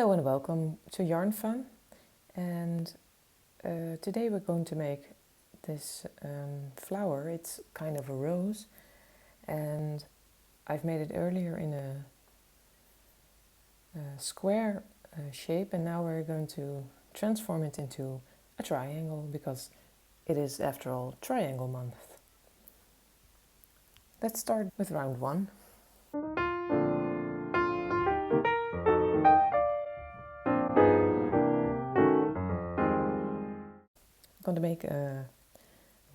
Hello and welcome to Yarn Fun, and today we're going to make this flower. It's kind of a rose, and I've made it earlier in a square shape, and now we're going to transform it into a triangle because it is, after all, triangle month. Let's start with round 1. I'm going to make a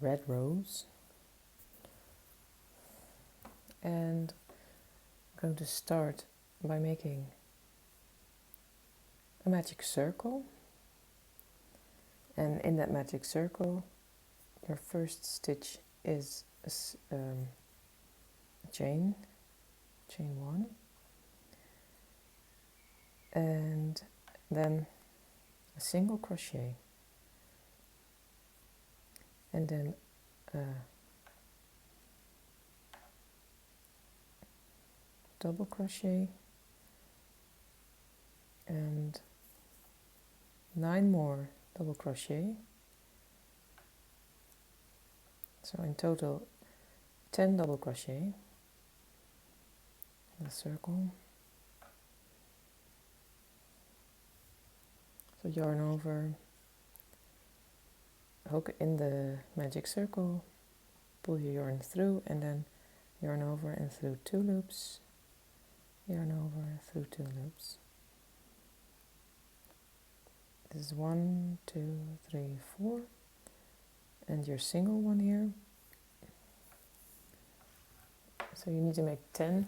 red rose, and I'm going to start by making a magic circle, and in that magic circle your first stitch is a chain 1, and then a single crochet, and then a double crochet, and 9 more double crochet, so in total 10 double crochet in the circle. So yarn over, hook in the magic circle, pull your yarn through, and then yarn over and through 2 loops, yarn over and through 2 loops. This is 1, 2, 3, 4, and your single one here. So you need to make 10.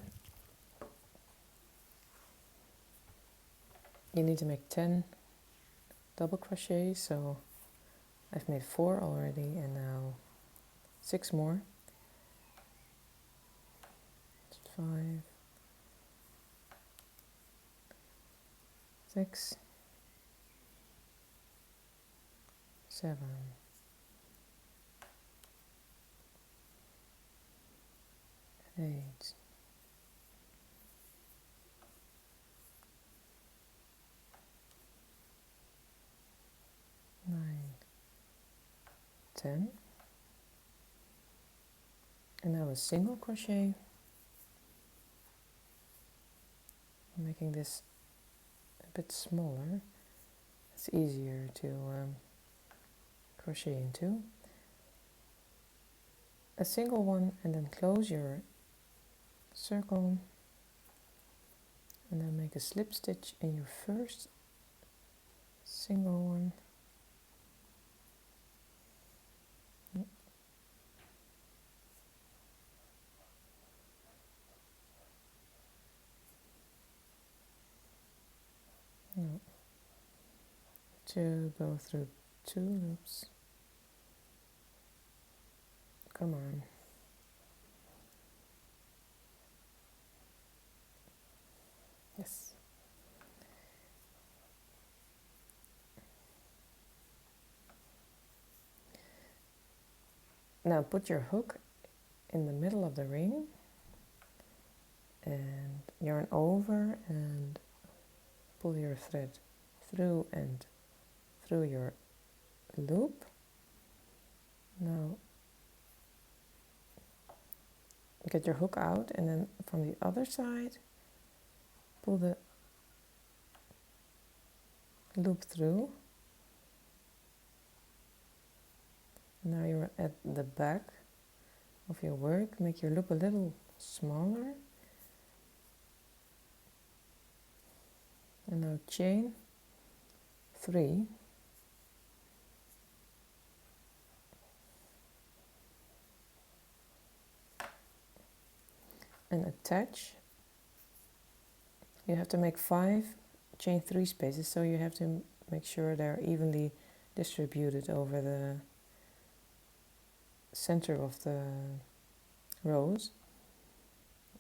You need to make 10 double crochets, so I've made 4 already, and now 6 more. 5, 6, 7, 8, 9, 10, and now a single crochet. I'm making this a bit smaller. It's easier to crochet into. A single one, and then close your circle, and then make a slip stitch in your first single one. No. To go through 2 loops. Come on. Yes. Now put your hook in the middle of the ring and yarn over and pull your thread through and through your loop. Now get your hook out, and then from the other side pull the loop through. Now you're at the back of your work. Make your loop a little smaller, and now chain 3, and attach. You have to make 5 chain 3 spaces, so you have to make sure they're evenly distributed over the center of the rows.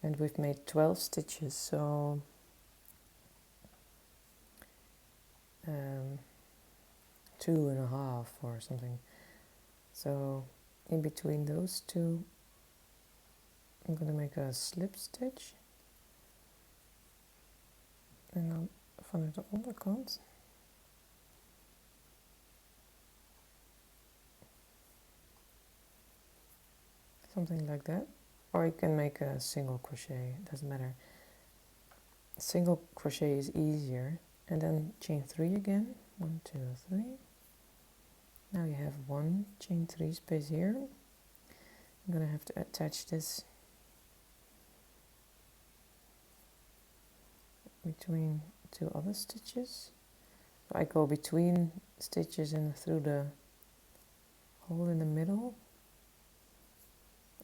And we've made 12 stitches, so 2.5 or something. So in between those 2 I'm going to make a slip stitch, and I'll vanuit de onderkant. Something like that. Or you can make a single crochet, it doesn't matter. Single crochet is easier. And then chain 3 again. 1, 2, 3. Now you have 1 chain 3 space here. I'm gonna have to attach this between 2 other stitches. So I go between stitches and through the hole in the middle,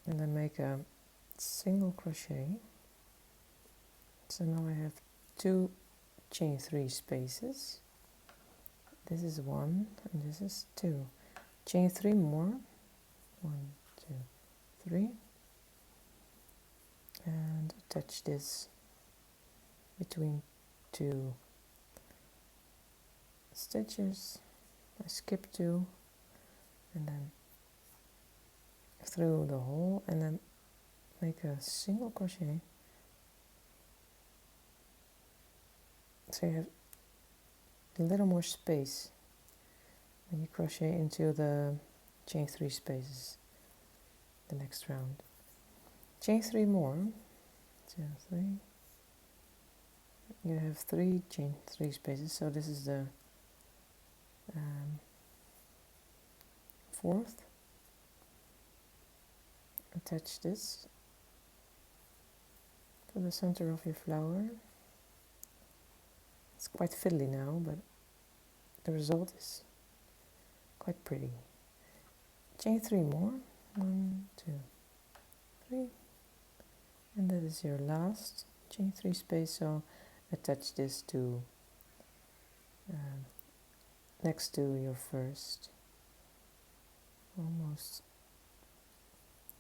and then make a single crochet. So now I have 2 chain 3 spaces. This is 1 and this is 2. Chain 3 more. 1, 2, 3. And attach this between 2 stitches. I skip 2 and then through the hole, and then make a single crochet. So you have a little more space when you crochet into the chain 3 spaces the next round. Chain 3 more. 2, 3. You have 3 chain 3 spaces, so this is the 4th. Attach this to the center of your flower. It's quite fiddly now, but the result is quite pretty. Chain 3 more. 1, 2, 3. And that is your last chain 3 space, so attach this to next to your first, almost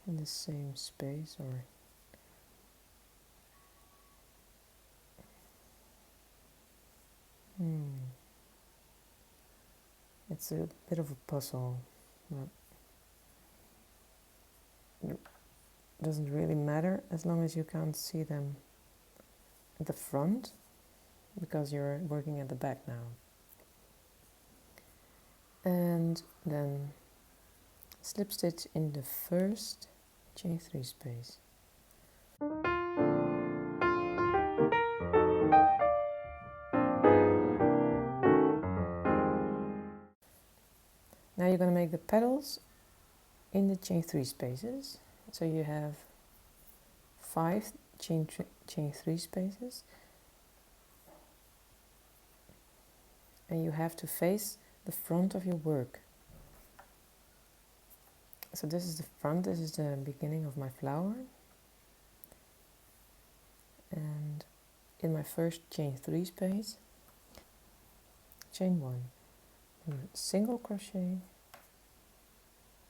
in the same space, or it's a bit of a puzzle, but it doesn't really matter as long as you can't see them at the front, because you're working at the back now. And then slip stitch in the first chain 3 space. Now you're going to make the petals in the chain 3 spaces. So you have 5 chain 3 spaces, and you have to face the front of your work. So this is the front, this is the beginning of my flower, and in my first chain 3 space, chain 1, single crochet,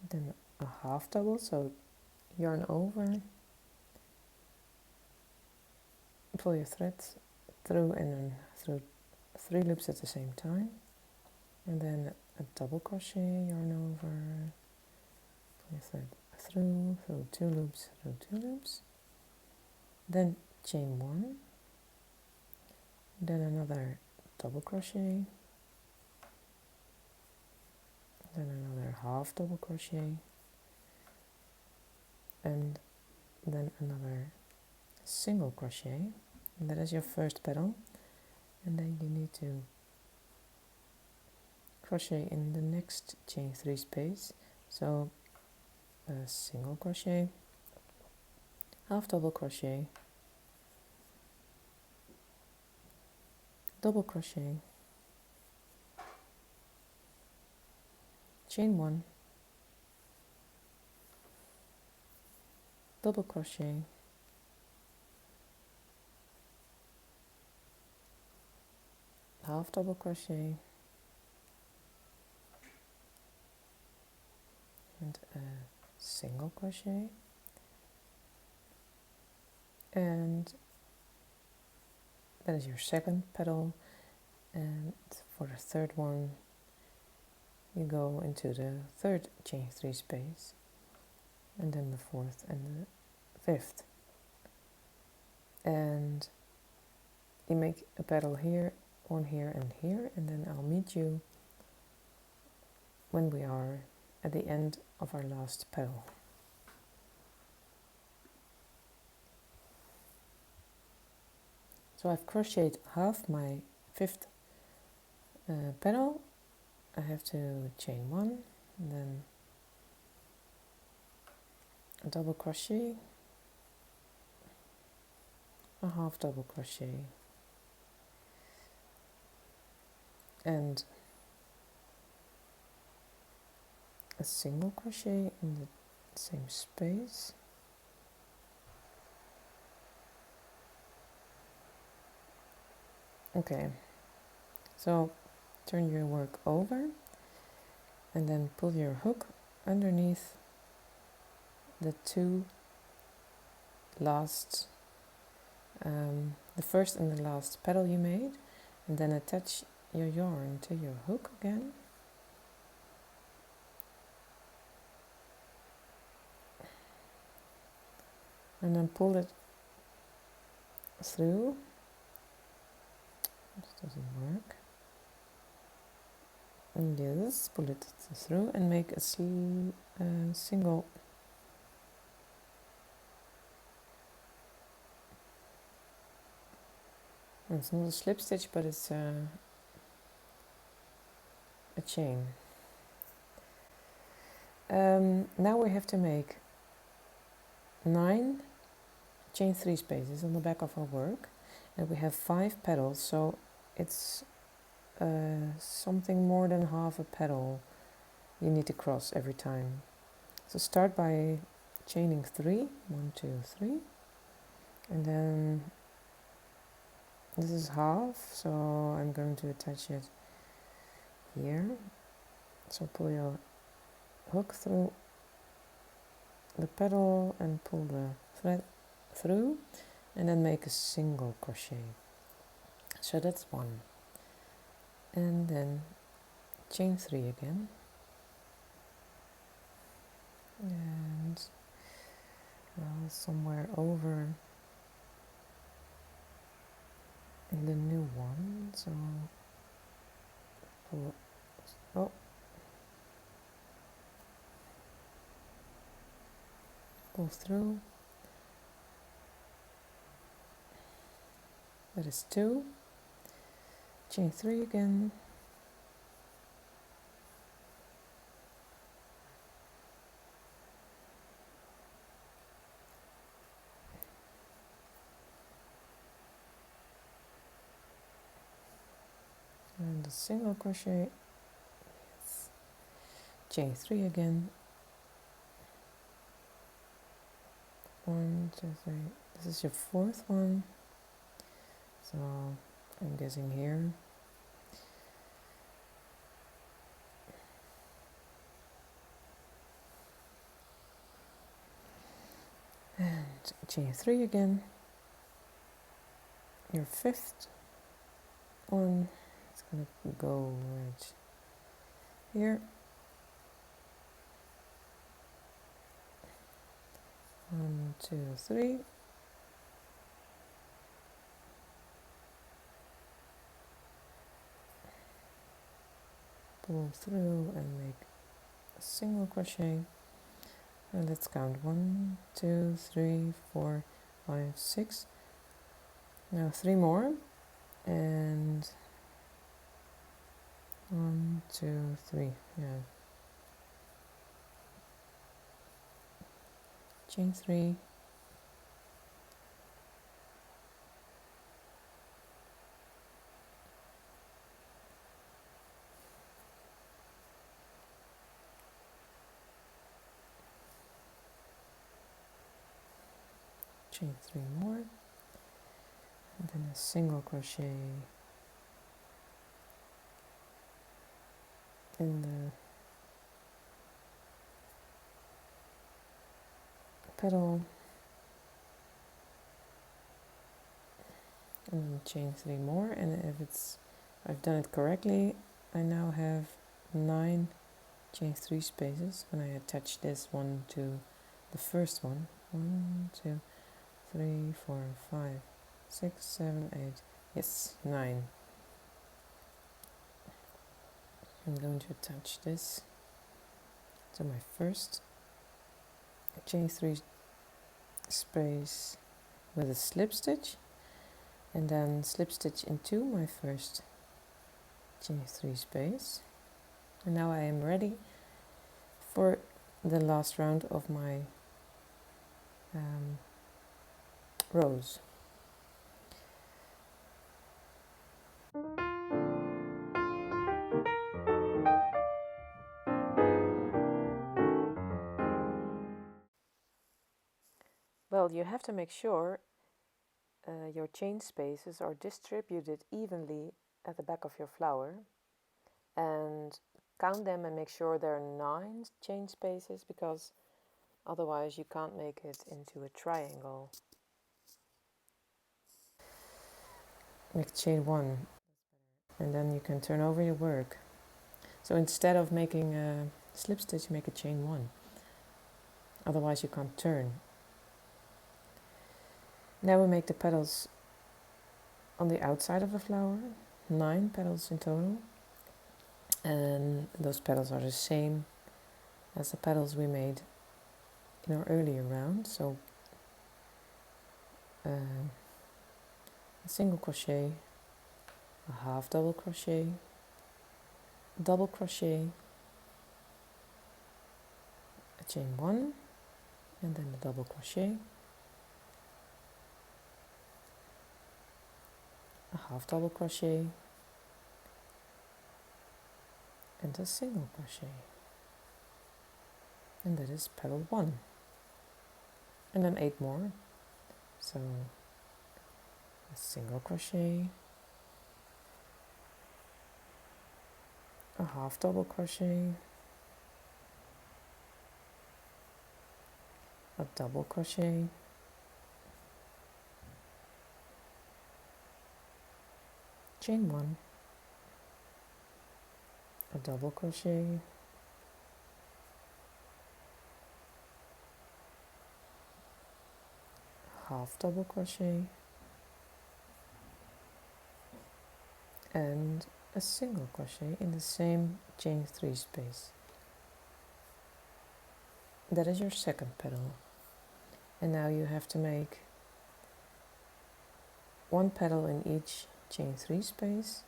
then a half double, so yarn over, pull your thread through and then through 3 loops at the same time, and then a double crochet, yarn over, pull your thread through 2 loops, through 2 loops, then chain 1, then another double crochet, then another half double crochet, and then another single crochet, and that is your first petal. And then you need to crochet in the next chain 3 space, so a single crochet, half double crochet, double crochet, chain 1, double crochet, half double crochet, and a single crochet, and that is your second petal. And for the third one you go into the third chain 3 space, and then the fourth and the fifth, and you make a petal here one here, and then I'll meet you when we are at the end of our last petal. So I've crocheted half my fifth petal. I have to chain one, and then a double crochet, a half double crochet, and a single crochet in the same space. Okay, so turn your work over and then pull your hook underneath the two last, the first and the last petal you made, and then attach your yarn to your hook again. And then pull it through. This doesn't work. And yes, pull it through and make a single it's not a slip stitch, but it's a chain. Now we have to make 9 chain 3 spaces on the back of our work, and we have 5 petals, so it's something more than half a petal you need to cross every time. So start by chaining 3, 1, 2, 3, and then this is half, so I'm going to attach it here. So pull your hook through the petal and pull the thread through, and then make a single crochet. So that's 1, and then chain 3 again, and somewhere over in the new one, so pull through. That is 2, chain 3 again, and a single crochet, yes. Chain 3 again, 1, 2, 3, this is your 4th one, so I'm guessing here, and chain 3 again, your 5th one, it's gonna go right here, 1, 2, 3, pull through and make a single crochet, and let's count 1, 2, 3, 4, 5, 6, now 3 more, and 1, 2, 3, yeah, chain 3, chain 3 more, and then a single crochet in the petal, and then chain 3 more, and if I've done it correctly, I now have 9 chain 3 spaces when I attach this one to the first one. 1, 2, 3, 4, 5, 6, 7, 8, yes, 9. I'm going to attach this to my first chain 3 space with a slip stitch, and then slip stitch into my first chain 3 space. And now I am ready for the last round of my rows. Well, you have to make sure your chain spaces are distributed evenly at the back of your flower, and count them and make sure there are 9 chain spaces, because otherwise you can't make it into a triangle. Make chain 1 and then you can turn over your work. So instead of making a slip stitch, make a chain 1, otherwise you can't turn. Now we make the petals on the outside of the flower, 9 petals in total, and those petals are the same as the petals we made in our earlier round. So a single crochet, a half double crochet, double crochet, a chain 1, and then a double crochet, a half double crochet, and a single crochet, and that is petal 1, and then 8 more. So a single crochet, a half double crochet, a double crochet, chain 1, a double crochet, half double crochet, and a single crochet in the same chain 3 space. That is your second petal. And now you have to make 1 petal in each chain 3 space,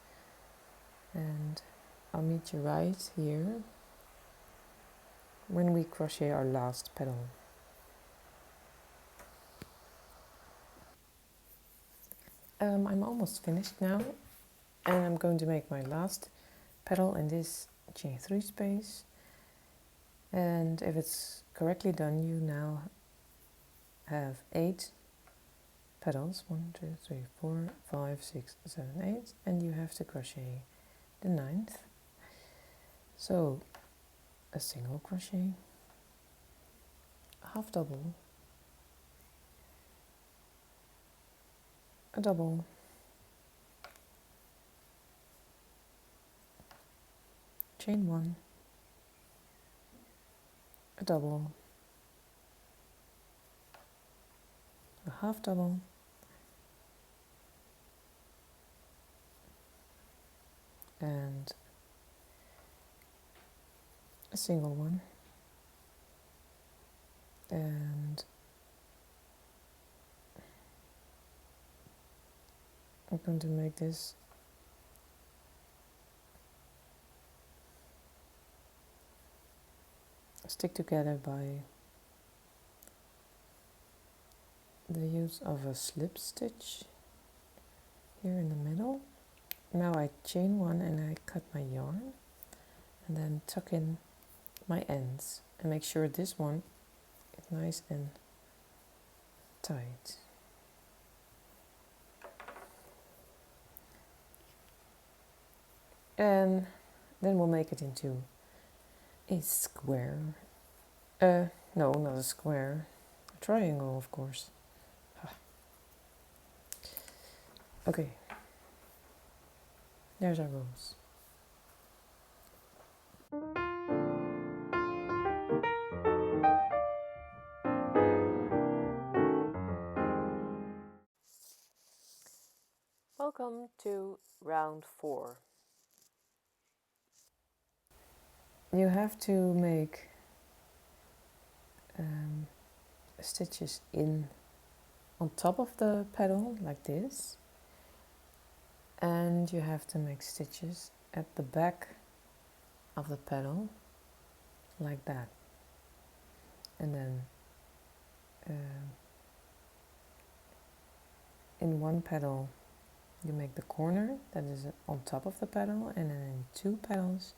and I'll meet you right here when we crochet our last petal. I'm almost finished now, and I'm going to make my last petal in this chain 3 space, and if it's correctly done, you now have 8 petals, 1, 2, 3, 4, 5, 6, 7, 8, and you have to crochet the 9th. So a single crochet, a half double, a double, chain 1, a double, a half double, and a single one, and I'm going to make this stick together by the use of a slip stitch here in the middle. Now I chain 1 and I cut my yarn, and then tuck in my ends and make sure this one is nice and tight. And then we'll make it into a square. No, not a square. A triangle, of course. Okay. There's our rose. Welcome to round 4. you have to make stitches in on top of the petal like this, and you have to make stitches at the back of the petal like that, and then in one petal you make the corner that is on top of the petal, and then in two petals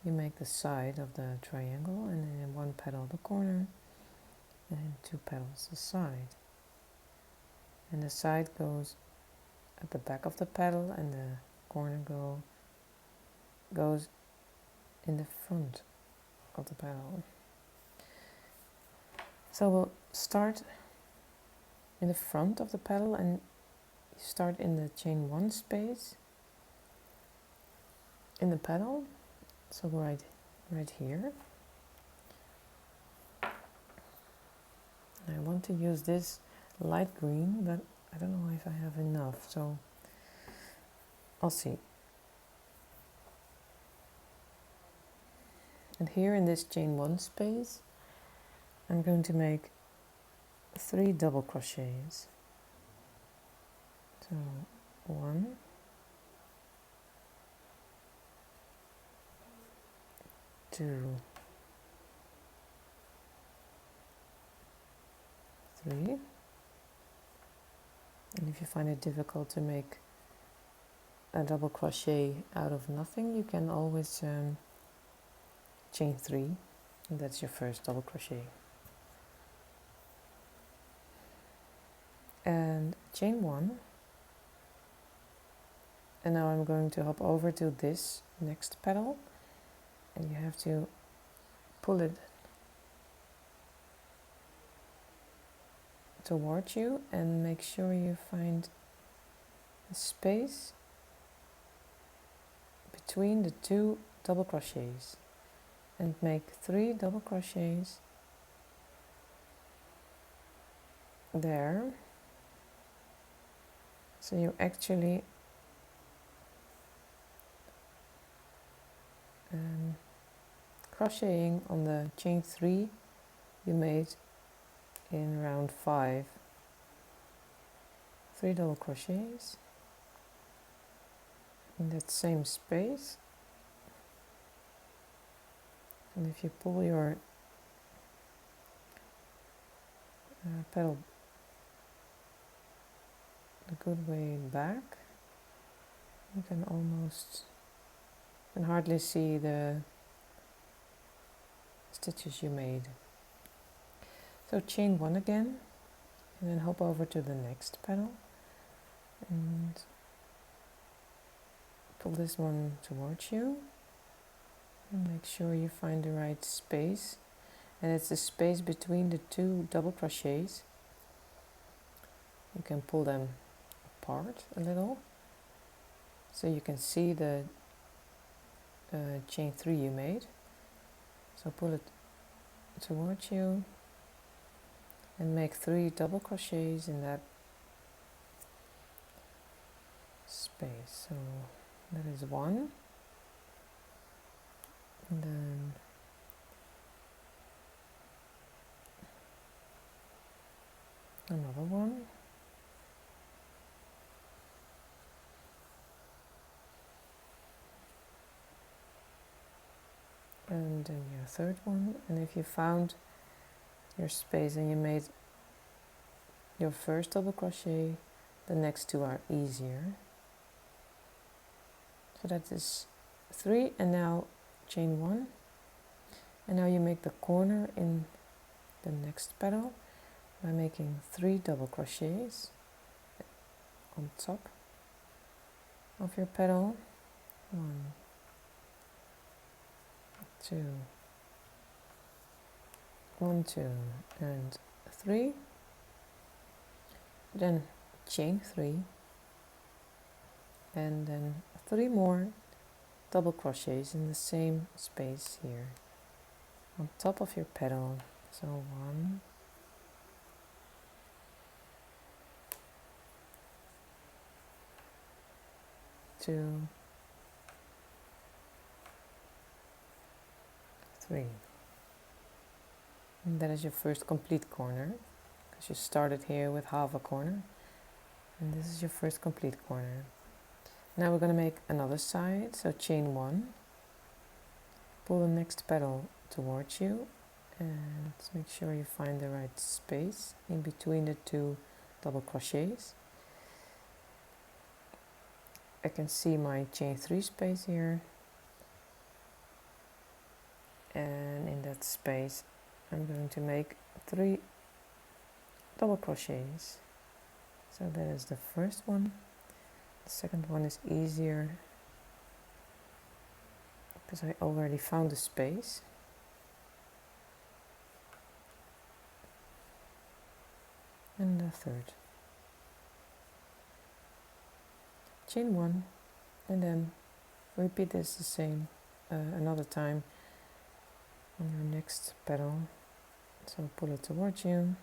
you make the side of the triangle, and then in one petal the corner, and in two petals the side. And the side goes at the back of the petal, and the corner goes in the front of the petal. So we'll start in the front of the petal, and you start in the chain 1 space in the petal, so right here. I want to use this light green, but I don't know if I have enough, so I'll see. And here in this chain 1 space I'm going to make 3 double crochets. So 1, 2, 3. And if you find it difficult to make a double crochet out of nothing, you can always chain 3, and that's your first double crochet. And chain 1, and now I'm going to hop over to this next petal, and you have to pull it towards you and make sure you find a space between the 2 double crochets, and make 3 double crochets there. So you actually crocheting on the chain 3 you made in round 5, 3 double crochets in that same space. And if you pull your petal a good way back, you can hardly see the stitches you made. So chain 1 again, and then hop over to the next petal and pull this one towards you, and make sure you find the right space, and it's the space between the 2 double crochets. You can pull them apart a little so you can see the chain 3 you made. So pull it towards you and make 3 double crochets in that space. So that is 1, and then another 1, and then your third one. And if you found your space and you made your first double crochet, the next 2 are easier. So that is 3, and now chain 1, and now you make the corner in the next petal by making 3 double crochets on top of your petal. 1, 2, 1, 2, and 3. Then chain 3, and then 3 more double crochets in the same space here on top of your petal. So 1, 2, 3. And that is your first complete corner, because you started here with half a corner, and this is your first complete corner. Now we're going to make another side, so chain 1, pull the next petal towards you, and make sure you find the right space in between the 2 double crochets. I can see my chain 3 space here, and in that space I'm going to make 3 double crochets. So that is the first one. The second one is easier because I already found the space. And the third. Chain 1, and then repeat this the same another time on your next petal. So pull it towards you,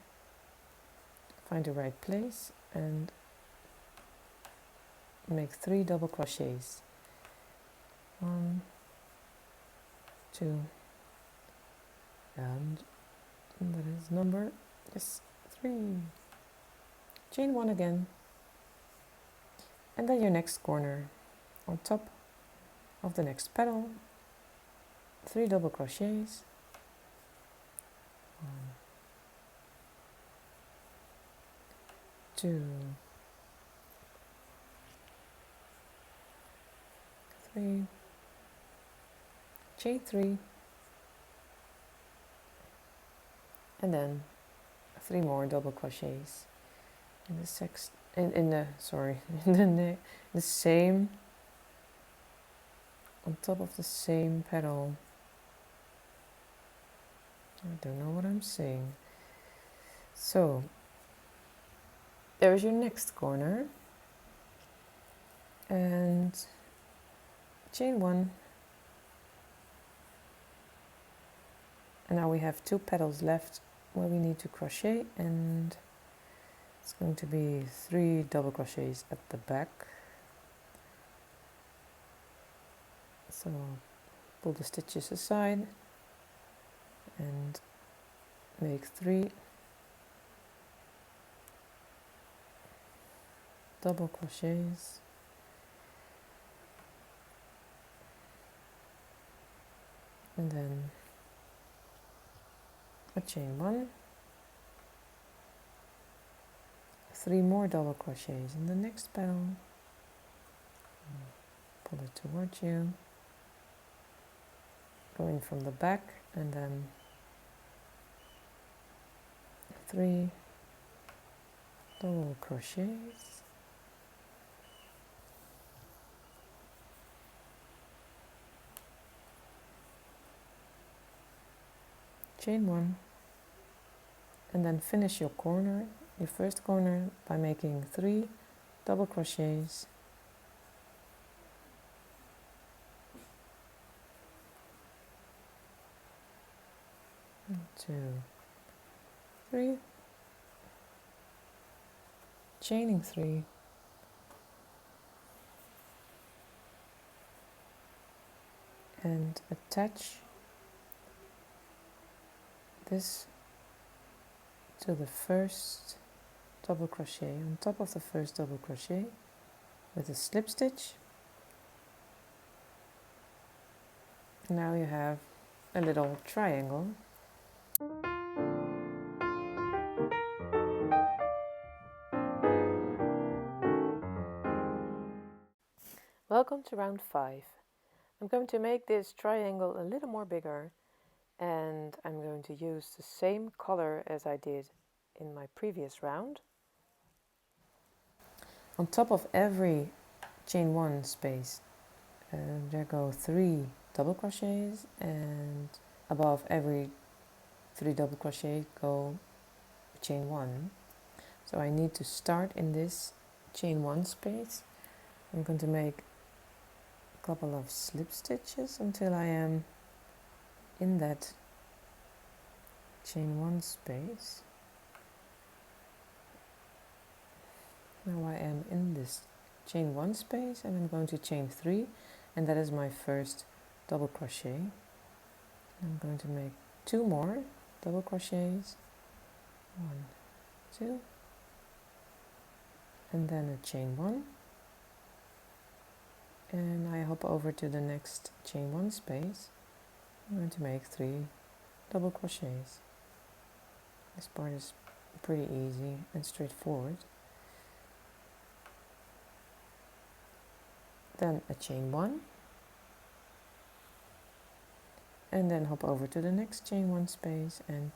find the right place, and make 3 double crochets. 1, 2, and that is number 3. Chain 1 again, and then your next corner on top of the next petal, 3 double crochets. 1, 2, 3, chain 3, and then 3 more double crochets in the same, on top of the same petal. I don't know what I'm saying. So there's your next corner, and chain 1, and now we have 2 petals left where we need to crochet, and it's going to be 3 double crochets at the back. So pull the stitches aside and make 3 double crochets, and then a chain 1, 3 more double crochets in the next petal, pull it towards you, go in from the back, and then 3 double crochets, chain 1, and then finish your corner, your first corner, by making 3 double crochets, 1, 2, 3, chaining 3, and attach this to the first double crochet on top of the first double crochet with a slip stitch. Now you have a little triangle. Welcome to round 5. I'm going to make this triangle a little more bigger, and I'm going to use the same color as I did in my previous round. On top of every chain 1 space there go 3 double crochets, and above every 3 double crochet go chain 1. So I need to start in this chain 1 space. I'm going to make a couple of slip stitches until I am in that chain 1 space. Now I am in this chain 1 space, and I'm going to chain 3, and that is my first double crochet. I'm going to make 2 more double crochets, 1, 2, and then a chain 1, and I hop over to the next chain 1 space. I'm going to make 3 double crochets. This part is pretty easy and straightforward. Then a chain 1, and then hop over to the next chain 1 space and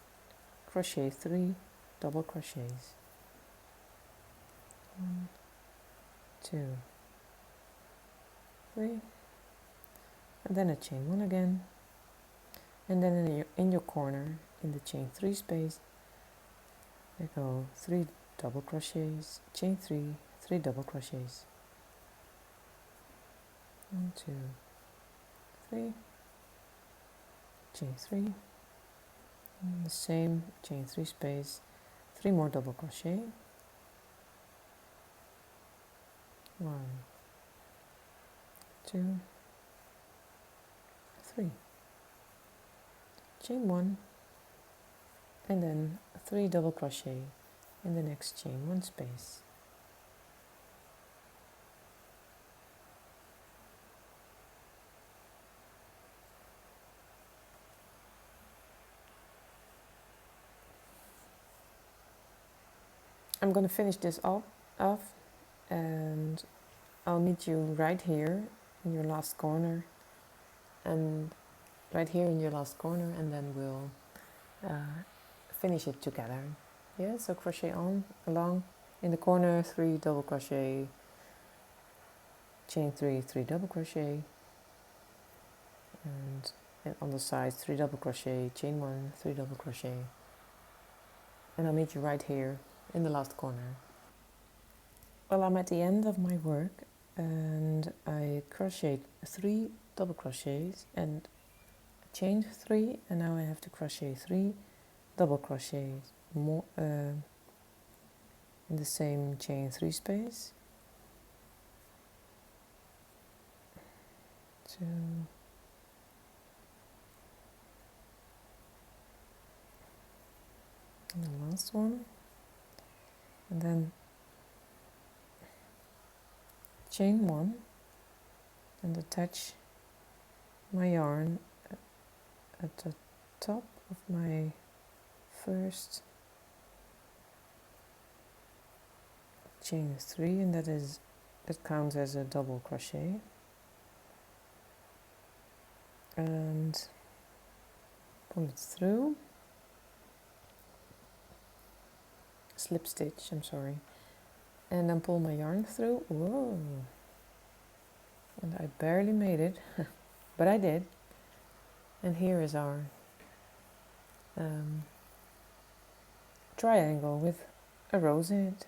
crochet 3 double crochets. 1, 2, 3, and then a chain 1 again, and then in your corner in the chain 3 space you go 3 double crochets, chain 3, 3 double crochets. 1, 2, 3, chain 3, and the same chain 3 space, 3 more double crochet. 1, 2, 3, chain 1, and then 3 double crochet in the next chain 1 space. I'm going to finish this off and I'll meet you right here in your last corner, and then we'll finish it together. Yeah, so crochet on along in the corner, 3 double crochet, chain 3, 3 double crochet, and on the sides 3 double crochet, chain 1, 3 double crochet, and I'll meet you right here in the last corner. Well, I'm at the end of my work and I crocheted 3 double crochets and chained 3, and now I have to crochet 3 double crochets more in the same chain 3 space. 2, and the last one, and then chain 1 and attach my yarn at the top of my first chain 3, and that counts as a double crochet, and pull it through, slip stitch, I'm sorry, and then pull my yarn through. Whoa, and I barely made it but I did, and here is our triangle with a rose in it.